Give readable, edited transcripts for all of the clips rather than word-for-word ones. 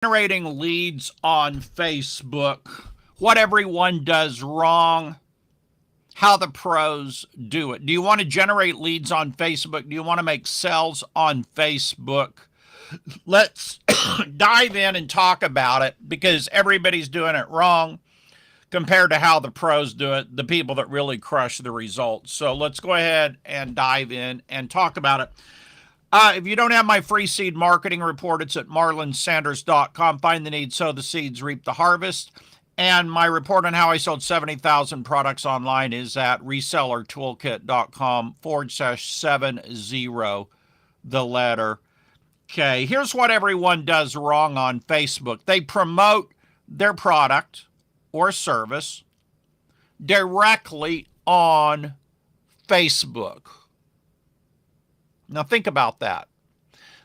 Generating leads on Facebook, what everyone does wrong, how the pros do it. Do you want to generate leads on Facebook? Do you want to make sales on Facebook? Let's dive in and talk about it because everybody's doing it wrong compared to how the pros do it, the people that really crush the results. So let's go ahead and dive in and talk about it. If you don't have my free seed marketing report, it's at marlonsanders.com. Find the need, sow the seeds, reap the harvest. And my report on how I sold 70,000 products online is at resellertoolkit.com/70, the letter K. Here's what everyone does wrong on Facebook. They promote their product or service directly on Facebook. Now think about that.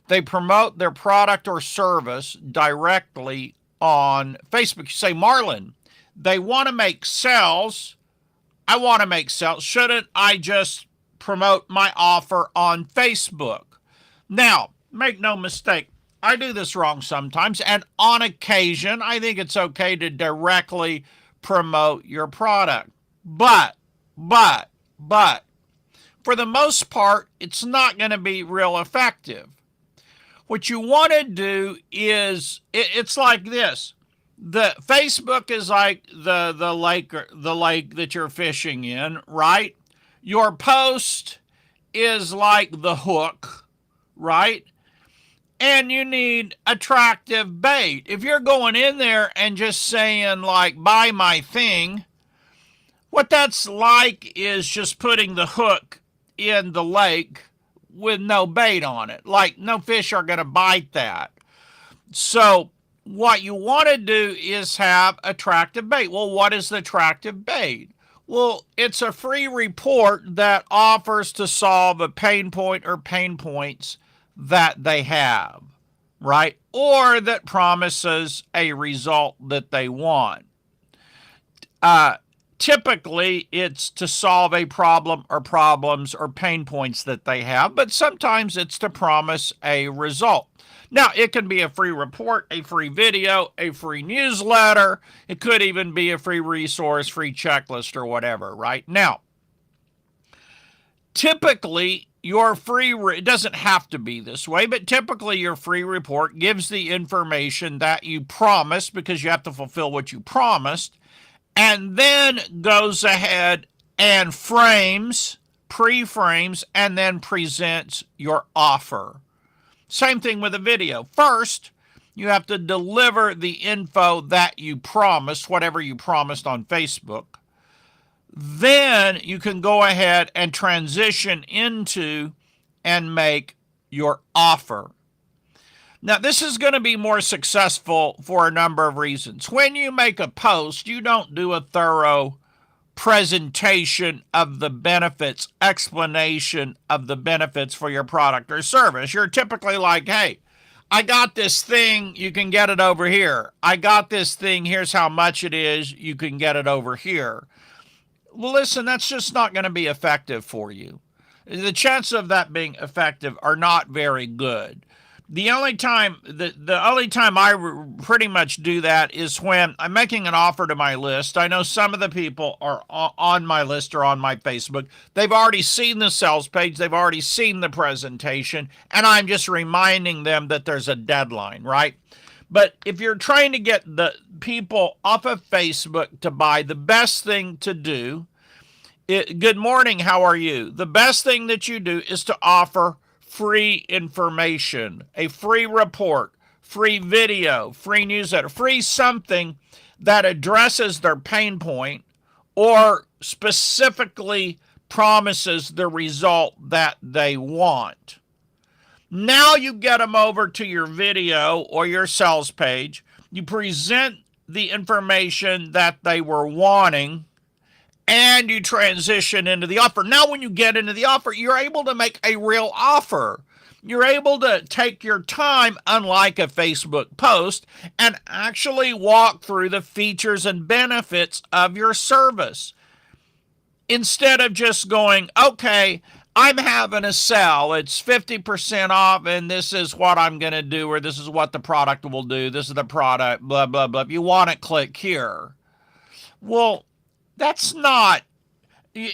They promote their product or service directly on Facebook. You say, Marlon, they want to make sales. I want to make sales. Shouldn't I just promote my offer on Facebook? Now, make no mistake, I do this wrong sometimes, and on occasion, I think it's okay to directly promote your product. But, for the most part, it's not going to be real effective. What you want to do is, it's like this. The Facebook is like the lake that you're fishing in, right? Your post is like the hook, right? And you need attractive bait. If you're going in there and just saying like, buy my thing, what that's like is just putting the hook in the lake with no bait on it. Like no fish are going to bite that. So what you want to do is have attractive bait. Well, what is the attractive bait? Well, it's a free report that offers to solve a pain point or pain points that they have, right? Or that promises a result that they want. Typically, it's to solve a problem or problems or pain points that they have, but sometimes it's to promise a result. Now, it can be a free report, a free video, a free newsletter. It could even be a free resource, free checklist, or whatever, right? Now, typically, your it doesn't have to be this way, but typically your free report gives the information that you promised because you have to fulfill what you promised, and then goes ahead and pre-frames, and then presents your offer. Same thing with a video. First, you have to deliver the info that you promised, whatever you promised on Facebook. Then you can go ahead and transition into and make your offer. Now, this is going to be more successful for a number of reasons. When you make a post, you don't do a thorough presentation of the benefits, explanation of the benefits for your product or service. You're typically like, hey, I got this thing, you can get it over here. I got this thing, here's how much it is, you can get it over here. Well, listen, that's just not going to be effective for you. The chances of that being effective are not very good. The only time I pretty much do that is when I'm making an offer to my list. I know some of the people are on my list or on my Facebook. They've already seen the sales page. They've already seen the presentation. And I'm just reminding them that there's a deadline, right? But if you're trying to get the people off of Facebook to buy, the best thing to do, good morning, how are you? The best thing that you do is to offer free information, a free report, free video, free newsletter, free something that addresses their pain point or specifically promises the result that they want. Now you get them over to your video or your sales page. You present the information that they were wanting, and you transition into the offer. Now, when you get into the offer, you're able to make a real offer. You're able to take your time, unlike a Facebook post, and actually walk through the features and benefits of your service. Instead of just going, okay, I'm having a sale. It's 50% off, and this is what I'm going to do, or this is what the product will do. This is the product, blah, blah, blah. If you want it, click here. Well, that's not,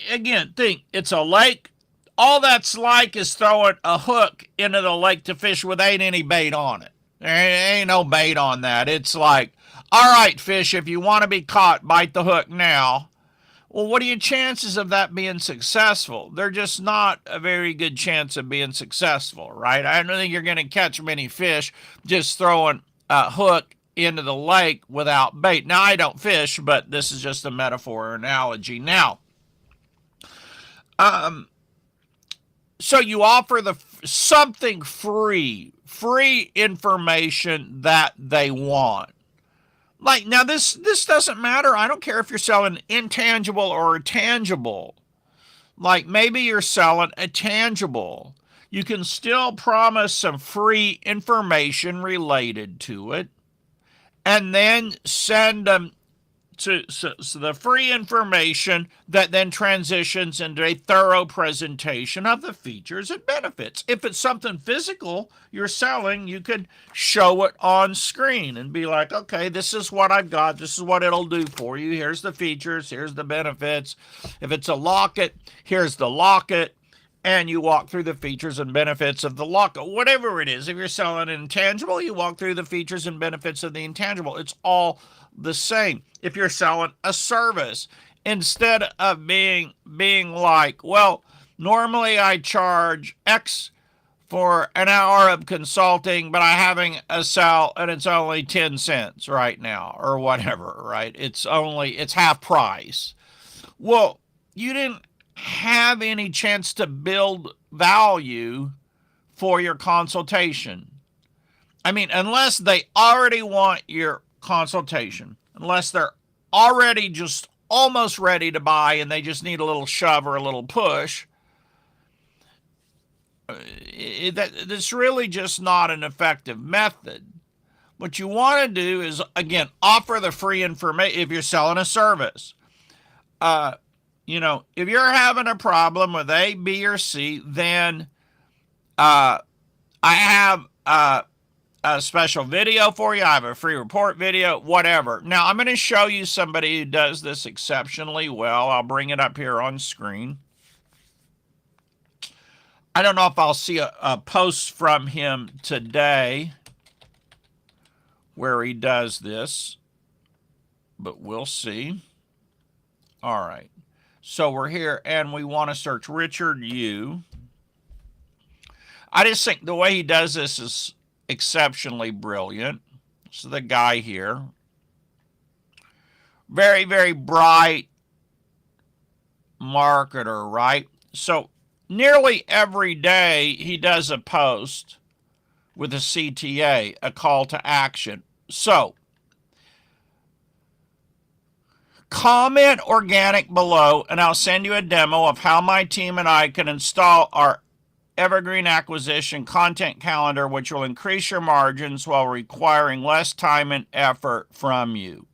again, think it's a lake. All that's like is throwing a hook into the lake to fish with ain't any bait on it. There ain't no bait on that. It's like, all right, fish, if you want to be caught, bite the hook now. Well, what are your chances of that being successful? They're just not a very good chance of being successful, right? I don't think you're going to catch many fish just throwing a hook into the lake without bait. Now, I don't fish, but this is just a metaphor or analogy. Now, so you offer something free information that they want. Like, now this doesn't matter. I don't care if you're selling intangible or a tangible. Like, maybe you're selling a tangible. You can still promise some free information related to it, and then send them to so the free information that then transitions into a thorough presentation of the features and benefits. If it's something physical you're selling, you could show it on screen and be like, okay, this is what I've got. This is what it'll do for you. Here's the features. Here's the benefits. If it's a locket, here's the locket. And you walk through the features and benefits of the locket. Whatever it is, if you're selling an intangible, you walk through the features and benefits of the intangible. It's all the same. If you're selling a service, instead of being like, well, normally I charge X for an hour of consulting, but I'm having a sale and it's only 10 cents right now, or whatever, right? It's half price. Well, you didn't have any chance to build value for your consultation. I mean, unless they already want your consultation, unless they're already just almost ready to buy and they just need a little shove or a little push, that's really just not an effective method. What you want to do is, again, offer the free information if you're selling a service. If you're having a problem with A, B, or C, then I have a special video for you. I have a free report video, whatever. Now, I'm going to show you somebody who does this exceptionally well. I'll bring it up here on screen. I don't know if I'll see a post from him today where he does this, but we'll see. All right. So we're here, and we want to search Richard Yu. I just think the way he does this is exceptionally brilliant. So the guy here, very, very bright marketer, right? So nearly every day he does a post with a CTA, a call to action. So comment organic below, and I'll send you a demo of how my team and I can install our evergreen acquisition content calendar, which will increase your margins while requiring less time and effort from you.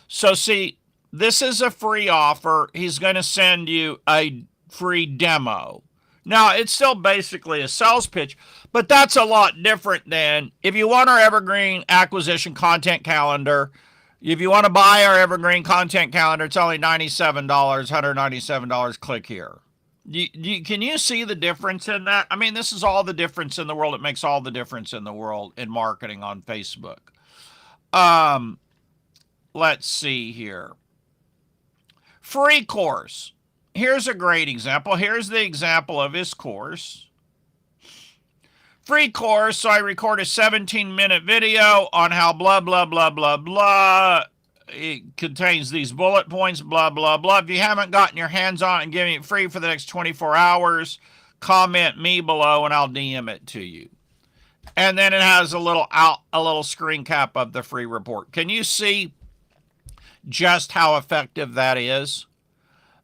So see, this is a free offer. He's going to send you a free demo. Now, it's still basically a sales pitch, but that's a lot different than if you want our evergreen acquisition content calendar. If you want to buy our evergreen content calendar, it's only $97, $197. Click here. Can you see the difference in that? I mean, this is all the difference in the world. It makes all the difference in the world in marketing on Facebook. Let's see here. Free course. Here's a great example. Here's the example of his course. Free course, so I record a 17-minute video on how blah, blah, blah, blah, blah. It contains these bullet points, blah, blah, blah. If you haven't gotten your hands on it and giving it free for the next 24 hours, comment me below and I'll DM it to you. And then it has a little screen cap of the free report. Can you see just how effective that is?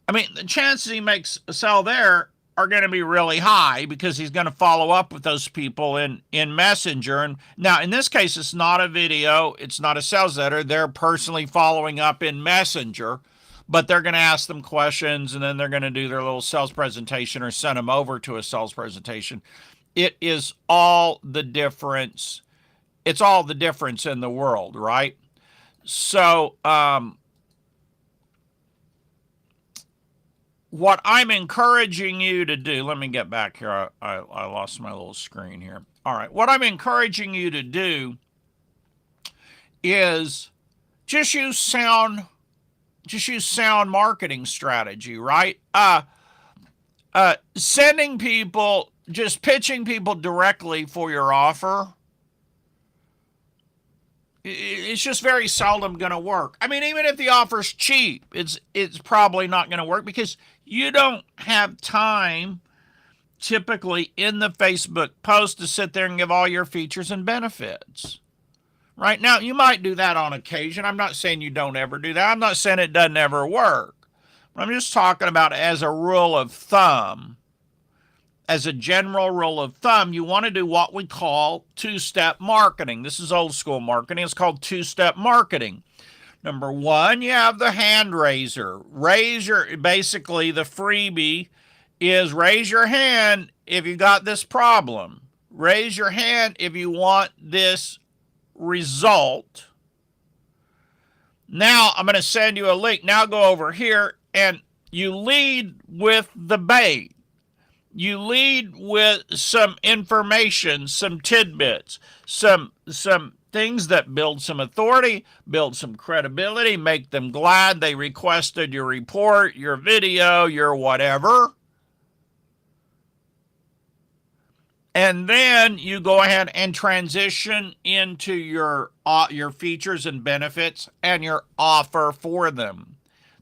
I mean, the chances he makes a sale there are going to be really high because he's going to follow up with those people in Messenger. And now, in this case, it's not a video. It's not a sales letter. They're personally following up in Messenger. but they're going to ask them questions, and then they're going to do their little sales presentation or send them over to a sales presentation. It is all the difference. It's all the difference in the world, right? So, what I'm encouraging you to do, let me get back here. I lost my little screen here. All right. What I'm encouraging you to do is just use sound marketing strategy, right? Sending people, just pitching people directly for your offer, it's just very seldom going to work. I mean, even if the offer's cheap, it's probably not going to work because you don't have time typically in the Facebook post to sit there and give all your features and benefits. Right now, you might do that on occasion. I'm not saying you don't ever do that. I'm not saying it doesn't ever work. I'm just talking about as a rule of thumb. As a general rule of thumb, you want to do what we call two-step marketing. This is old school marketing. It's called two-step marketing. Number one, you have the hand raiser. Basically the freebie is raise your hand if you got this problem. Raise your hand if you want this result. Now I'm going to send you a link. Now go over here and you lead with the bait. You lead with some information, some tidbits, some things that build some authority, build some credibility, make them glad they requested your report, your video, your whatever. And then you go ahead and transition into your features and benefits and your offer for them.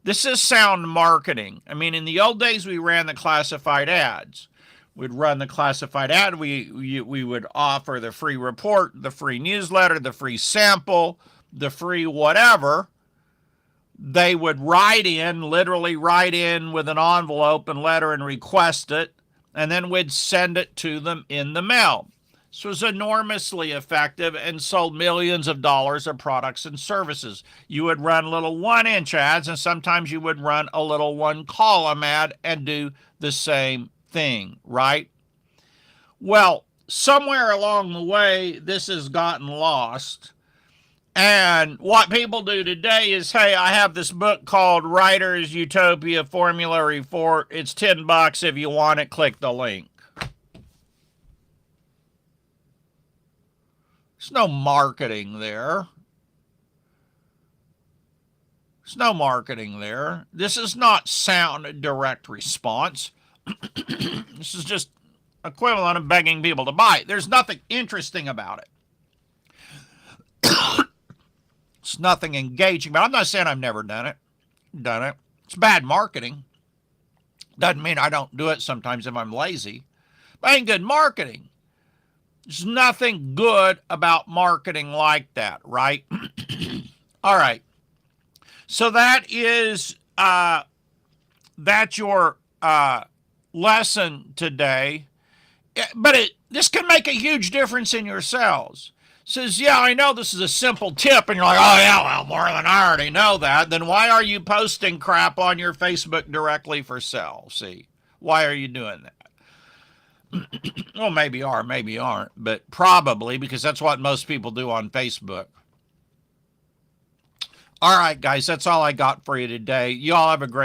This is sound marketing. I mean, in the old days, we ran the classified ads. We'd run the classified ad. We would offer the free report, the free newsletter, the free sample, the free whatever. They would literally write in with an envelope and letter and request it, and then we'd send it to them in the mail. This was enormously effective and sold millions of dollars of products and services. You would run little 1-inch ads, and sometimes you would run a little 1-column ad and do the same thing, right? Well, somewhere along the way, this has gotten lost. And what people do today is, hey, I have this book called Writer's Utopia Formula Report. It's $10 if you want it. Click the link. There's no marketing there. There's no marketing there. This is not sound direct response. This is just equivalent of begging people to buy it. There's nothing interesting about it. It's nothing engaging. But I'm not saying I've never done it. It's bad marketing. Doesn't mean I don't do it sometimes if I'm lazy. But it ain't good marketing. There's nothing good about marketing like that, right? All right. So that is that's your lesson today. But this can make a huge difference in your sales. It says, yeah, I know this is a simple tip, and you're like, oh yeah, well, Marlon, I already know that. Then why are you posting crap on your Facebook directly for sale? See, why are you doing that? Well, maybe you are, maybe you aren't, but probably because that's what most people do on Facebook. All right, guys, that's all I got for you today. You all have a great